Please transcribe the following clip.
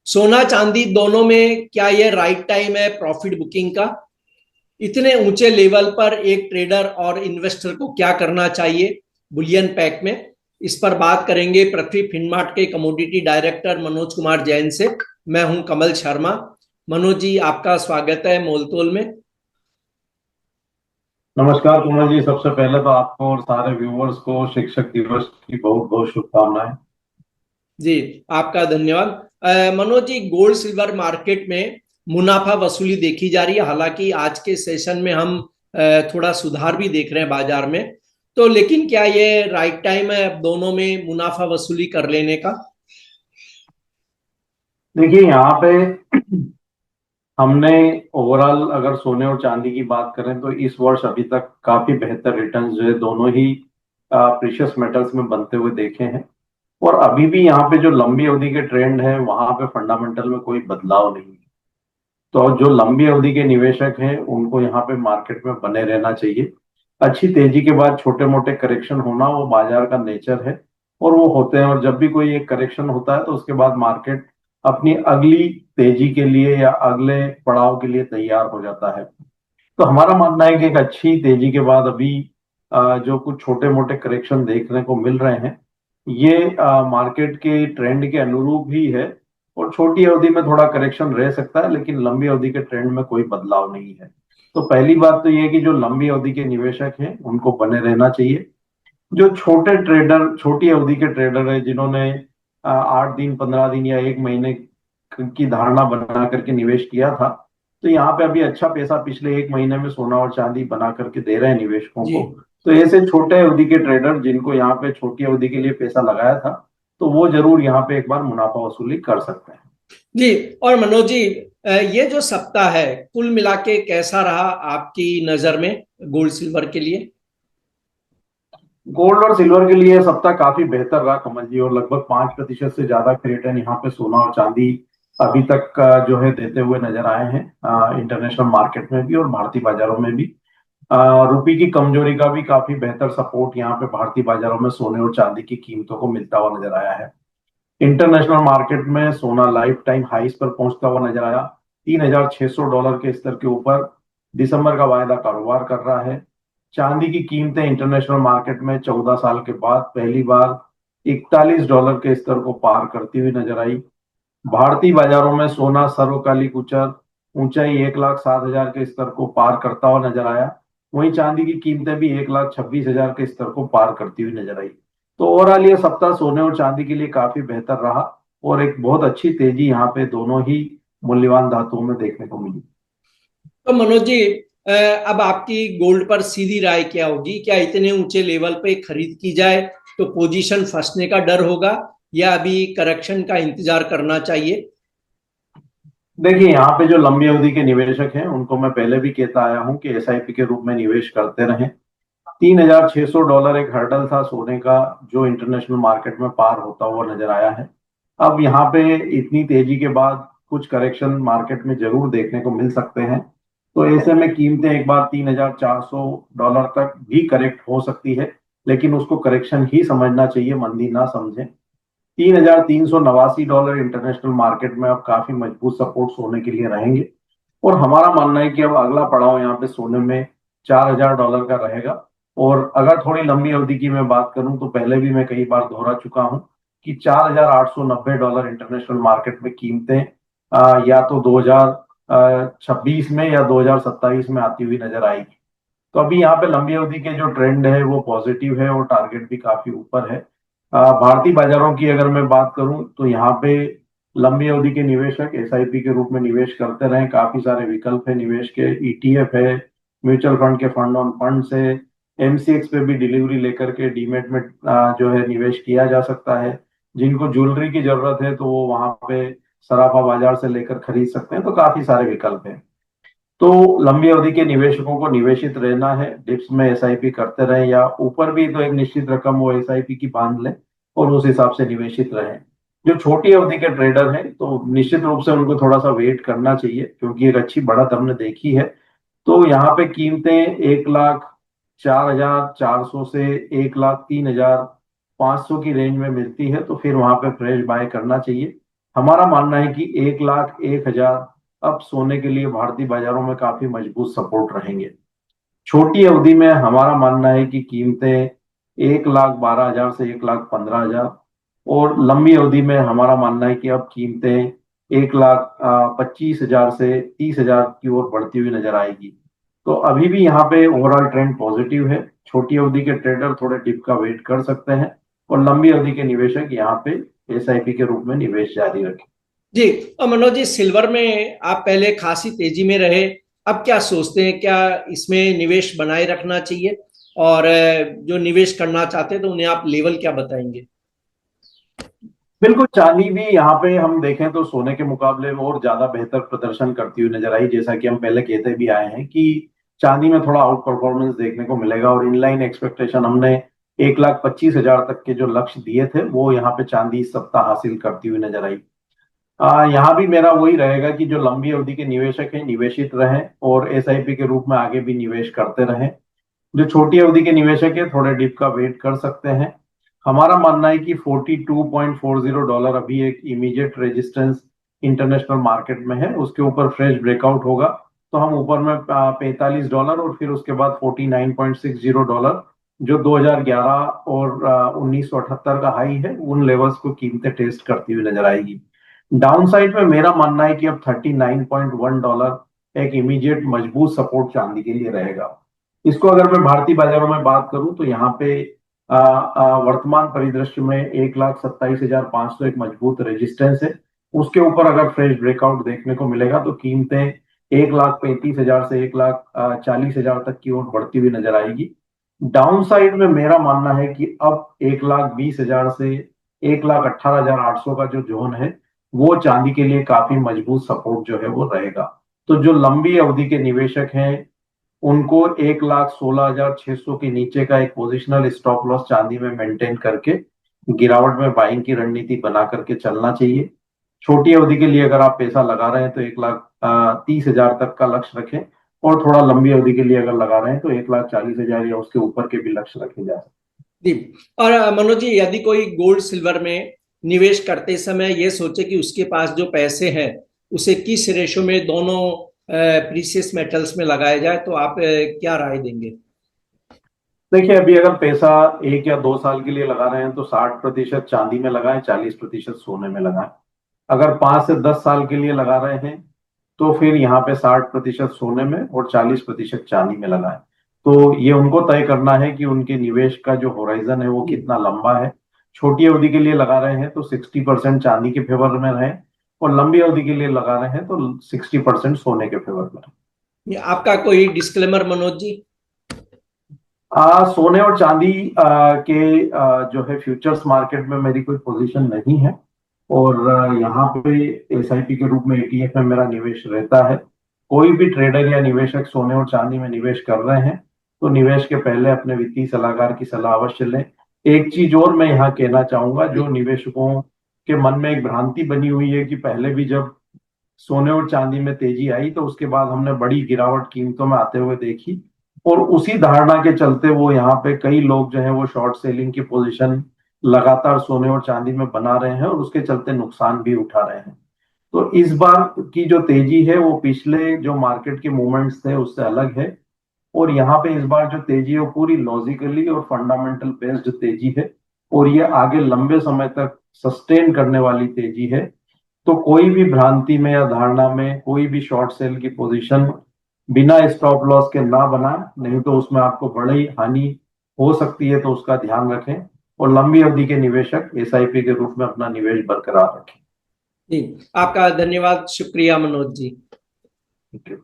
सोना चांदी दोनों में क्या ये राइट टाइम है प्रॉफिट बुकिंग का? इतने ऊंचे लेवल पर एक ट्रेडर और इन्वेस्टर को क्या करना चाहिए बुलियन पैक में? इस पर बात करेंगे पृथ्वी फिनमार्ट के कमोडिटी डायरेक्टर मनोज कुमार जैन से। मैं हूं कमल शर्मा। मनोज जी, आपका स्वागत है मोलतोल में। नमस्कार कुमार जी। सबसे पहले तो आपको और सारे व्यूवर्स को शिक्षक दिवस की बहुत बहुत शुभकामनाएं। जी, आपका धन्यवाद। Manoj ji, gold silver market में मुनाफा वसूली देखी जा रही है। हालांकि आज के सेशन में हम थोड़ा सुधार भी देख रहे हैं बाजार में। तो लेकिन क्या ये राइट टाइम है अब दोनों में मुनाफा वसूली कर लेने का? देखिए यहाँ पे हमने ओवरऑल अगर सोने और चांदी की बात करें तो इस वर्ष अभी तक काफी बेहतर रिटर्न्स जो है दोनों ही प्रीशियस मेटल्स में बनते हुए देखे हैं। और अभी भी यहाँ पे जो लंबी अवधि के ट्रेंड है वहां पे फंडामेंटल में कोई बदलाव नहीं है। तो जो लंबी अवधि के निवेशक हैं उनको यहाँ पे मार्केट में बने रहना चाहिए। अच्छी तेजी के बाद छोटे मोटे करेक्शन होना वो बाजार का नेचर है और वो होते हैं। और जब भी कोई एक करेक्शन होता है तो उसके बाद मार्केट अपनी अगली तेजी के लिए या अगले पड़ाव के लिए तैयार हो जाता है। तो हमारा मानना है कि एक अच्छी तेजी के बाद अभी जो कुछ छोटे मोटे करेक्शन देखने को मिल रहे हैं ये मार्केट के ट्रेंड के अनुरूप ही है। और छोटी अवधि में थोड़ा करेक्शन रह सकता है लेकिन लंबी अवधि के ट्रेंड में कोई बदलाव नहीं है। तो पहली बात तो ये है कि जो लंबी अवधि के निवेशक हैं उनको बने रहना चाहिए। जो छोटे ट्रेडर छोटी अवधि के ट्रेडर है जिन्होंने 8 दिन 15 दिन या एक महीने की धारणा बना करके निवेश किया था तो यहाँ पे अभी अच्छा पैसा पिछले एक महीने में सोना और चांदी बना करके दे रहे हैं निवेशकों जी। को। तो ऐसे छोटे अवधि के ट्रेडर जिनको यहाँ पे छोटी अवधि के लिए पैसा लगाया था तो वो जरूर यहाँ पे एक बार मुनाफा वसूली कर सकते हैं। जी। और मनोज जी, ये जो सप्ताह है कुल मिला के कैसा रहा आपकी नजर में गोल्ड सिल्वर के लिए? गोल्ड और सिल्वर के लिए सप्ताह काफी बेहतर रहा कमल जी। और लगभग 5% से ज्यादा के रिटर्न यहाँ पे सोना और चांदी अभी तक जो है देते हुए नजर आए हैं इंटरनेशनल मार्केट में भी और भारतीय बाजारों में भी। रुपये की कमजोरी का भी काफी बेहतर सपोर्ट यहाँ पे भारतीय बाजारों में सोने और चांदी की कीमतों को मिलता हुआ नजर आया है। इंटरनेशनल मार्केट में सोना लाइफ टाइम हाइस पर पहुंचता हुआ नजर आया। $3,600 के स्तर के ऊपर दिसंबर का वायदा कारोबार कर रहा है। चांदी की कीमतें इंटरनेशनल मार्केट में 14 साल के बाद पहली बार $41 के स्तर को पार करती हुई नजर आई। भारतीय बाजारों में सोना सर्वकालिक ऊंचाई 1,07,000 के स्तर को पार करता हुआ नजर आया। वहीं चांदी की कीमतें भी 1,26,000 के स्तर को पार करती हुई नजर आई। तो ओवरऑल ये सप्ताह सोने और चांदी के लिए काफी बेहतर रहा और एक बहुत अच्छी तेजी यहाँ पे दोनों ही मूल्यवान धातुओं में देखने को मिली। तो मनोज जी, अब आपकी गोल्ड पर सीधी राय क्या होगी? क्या इतने ऊंचे लेवल पे खरीद की जाए तो पोजीशन फंसने का डर होगा, या अभी करेक्शन का इंतजार करना चाहिए? देखिए यहाँ पे जो लंबी अवधि के निवेशक हैं उनको मैं पहले भी कहता आया हूँ कि एसआईपी के रूप में निवेश करते रहें। $3,600 एक हर्डल था सोने का जो इंटरनेशनल मार्केट में पार होता हुआ नजर आया है। अब यहाँ पे इतनी तेजी के बाद कुछ करेक्शन मार्केट में जरूर देखने को मिल सकते हैं। तो ऐसे में कीमतें एक बार $3,400 तक भी करेक्ट हो सकती है लेकिन उसको करेक्शन ही समझना चाहिए, मंदी ना समझें। $3,389 इंटरनेशनल मार्केट में अब काफी मजबूत सपोर्ट सोने के लिए रहेंगे। और हमारा मानना है कि अब अगला पड़ाव यहाँ पे सोने में $4,000 का रहेगा। और अगर थोड़ी लंबी अवधि की मैं बात करूं तो पहले भी मैं कई बार दोहरा चुका हूं कि $4,890 इंटरनेशनल मार्केट में कीमतें या तो 2026 में या 2027 में आती हुई नजर आएगी। तो अभी यहाँ पे लंबी अवधि के जो ट्रेंड है वो पॉजिटिव है और टारगेट भी काफी ऊपर है। भारतीय बाजारों की अगर मैं बात करूं तो यहाँ पे लंबी अवधि के निवेशक एसआईपी के रूप में निवेश करते रहे। काफी सारे विकल्प है निवेश के, ईटीएफ है, म्यूचुअल फंड के फंड ऑन फंड से, एमसीएक्स पे भी डिलीवरी लेकर के डीमेट में जो है निवेश किया जा सकता है। जिनको ज्वेलरी की जरूरत है तो वो वहां पे सराफा बाजार से लेकर खरीद सकते हैं। तो काफी सारे विकल्प हैं। तो लंबी अवधि के निवेशकों को निवेशित रहना है, डिप्स में एसआईपी करते रहें या ऊपर भी तो एक निश्चित रकम वो एसआईपी की बांध लें और उस हिसाब से निवेशित रहें। जो छोटी अवधि के ट्रेडर हैं तो निश्चित रूप से उनको थोड़ा सा वेट करना चाहिए क्योंकि एक अच्छी बढ़त हमने देखी है। तो यहाँ पे कीमतें 1,04,400 से 1,03,500 की रेंज में मिलती है तो फिर वहां पे फ्रेश बाय करना चाहिए। हमारा मानना है कि 1,01,000 अब सोने के लिए भारतीय बाजारों में काफी मजबूत सपोर्ट रहेंगे। छोटी अवधि में हमारा मानना है कि कीमतें 1,12,000 से 1,15,000, और लंबी अवधि में हमारा मानना है कि अब कीमतें 1,25,000 से 30,000 की ओर बढ़ती हुई नजर आएगी। तो अभी भी यहाँ पे ओवरऑल ट्रेंड पॉजिटिव है। छोटी अवधि के ट्रेडर थोड़े डिप का वेट कर सकते हैं, और लंबी अवधि के निवेशक यहाँ पे एसआईपी के रूप में निवेश जारी रखें। जी। और मनोज जी, सिल्वर में आप पहले खासी तेजी में रहे, अब क्या सोचते हैं, क्या इसमें निवेश बनाए रखना चाहिए? और जो निवेश करना चाहते हैं तो उन्हें आप लेवल क्या बताएंगे? बिल्कुल, चांदी भी यहाँ पे हम देखें तो सोने के मुकाबले में और ज्यादा बेहतर प्रदर्शन करती हुई नजर आई। जैसा कि हम पहले कहते भी आए हैं कि चांदी में थोड़ा आउट परफॉर्मेंस देखने को मिलेगा, और इनलाइन एक्सपेक्टेशन हमने 1,25,000 तक के जो लक्ष्य दिए थे वो यहाँ पे चांदी इस सप्ताह हासिल करती हुई नजर आई। यहाँ भी मेरा वही रहेगा कि जो लंबी अवधि के निवेशक हैं निवेशित रहें, और एसआईपी के रूप में आगे भी निवेश करते रहें। जो छोटी अवधि के निवेशक है थोड़े डिप का वेट कर सकते हैं। हमारा मानना है कि $42.40 अभी एक इमीडिएट रेजिस्टेंस इंटरनेशनल मार्केट में है। उसके ऊपर फ्रेश ब्रेकआउट होगा तो हम ऊपर में $45, और फिर उसके बाद $49.60 जो 2011 और 1978 का हाई है, उन लेवल्स को कीमतें टेस्ट करती हुई नजर आएगी। डाउन साइड में मेरा मानना है कि अब $39.1 एक इमीडिएट मजबूत सपोर्ट चांदी के लिए रहेगा। इसको अगर मैं भारतीय बाजारों में बात करूं तो यहाँ पे वर्तमान परिदृश्य में 1,27,500 एक मजबूत रेजिस्टेंस है। उसके ऊपर अगर फ्रेश ब्रेकआउट देखने को मिलेगा तो कीमतें 1,35,000 से 1,40,000 तक की ओर बढ़ती हुई नजर आएगी। डाउन साइड में मेरा मानना है कि अब 1,20,000 से 1,18,800 का जो जोन है वो चांदी के लिए काफी मजबूत सपोर्ट जो है वो रहेगा। तो जो लंबी अवधि के निवेशक हैं उनको 1,16,600 के नीचे का एक पोजिशनल स्टॉप लॉस चांदी में मेंटेन करके गिरावट में बाइंग की रणनीति बना करके चलना चाहिए। छोटी अवधि के लिए अगर आप पैसा लगा रहे हैं तो 1,30,000 तक का लक्ष्य रखें, और थोड़ा लंबी अवधि के लिए अगर लगा रहे हैं तो 1,40,000 या उसके ऊपर के भी लक्ष्य रखे जा सकते जी। और मनोज जी, यदि कोई गोल्ड सिल्वर में निवेश करते समय ये सोचे कि उसके पास जो पैसे हैं उसे किस रेशो में दोनों प्रीशियस मेटल्स में लगाया जाए, तो आप क्या राय देंगे? हैं। देखिए, अभी अगर पैसा 1 या 2 साल के लिए लगा रहे हैं तो 60% चांदी में लगाएं, 40% सोने में लगाएं। अगर 5 से 10 साल के लिए लगा रहे हैं तो फिर यहाँ पे 60% सोने में और 40% चांदी में लगाएं। तो ये उनको तय करना है कि उनके निवेश का जो होराइजन है वो कितना लंबा है। छोटी अवधि के लिए लगा रहे हैं तो 60% चांदी के फेवर में रहें, और लंबी अवधि के लिए लगा रहे हैं तो 60% सोने के फेवर में रहें। ये आपका कोई डिस्क्लेमर मनोज जी? सोने और चांदी के जो है फ्यूचर्स मार्केट में मेरी कोई पोजीशन नहीं है, और यहाँ पे एसआईपी के रूप में एटीएफ में मेरा निवेश रहता है। कोई भी ट्रेडर या निवेशक सोने और चांदी में निवेश कर रहे हैं तो निवेश के पहले अपने वित्तीय सलाहकार की सलाह अवश्य लें। एक चीज और मैं यहाँ कहना चाहूंगा, जो निवेशकों के मन में एक भ्रांति बनी हुई है कि पहले भी जब सोने और चांदी में तेजी आई तो उसके बाद हमने बड़ी गिरावट कीमतों में आते हुए देखी, और उसी धारणा के चलते वो यहाँ पे कई लोग जो है वो शॉर्ट सेलिंग की पोजीशन लगातार सोने और चांदी में बना रहे हैं, और उसके चलते नुकसान भी उठा रहे हैं। तो इस बार की जो तेजी है वो पिछले जो मार्केट के मूवमेंट्स थे उससे अलग है, और यहाँ पे इस बार जो तेजी है वो पूरी लॉजिकली और फंडामेंटल बेस्ड तेजी है, और ये आगे लंबे समय तक सस्टेन करने वाली तेजी है। तो कोई भी भ्रांति में या धारणा में कोई भी शॉर्ट सेल की पोजीशन बिना स्टॉप लॉस के ना बनाए, नहीं तो उसमें आपको बड़ी हानि हो सकती है। तो उसका ध्यान रखें, और लंबी अवधि के निवेशक एसआईपी के रूप में अपना निवेश बरकरार रखें। जी, आपका धन्यवाद, शुक्रिया मनोज जी। ठीक है।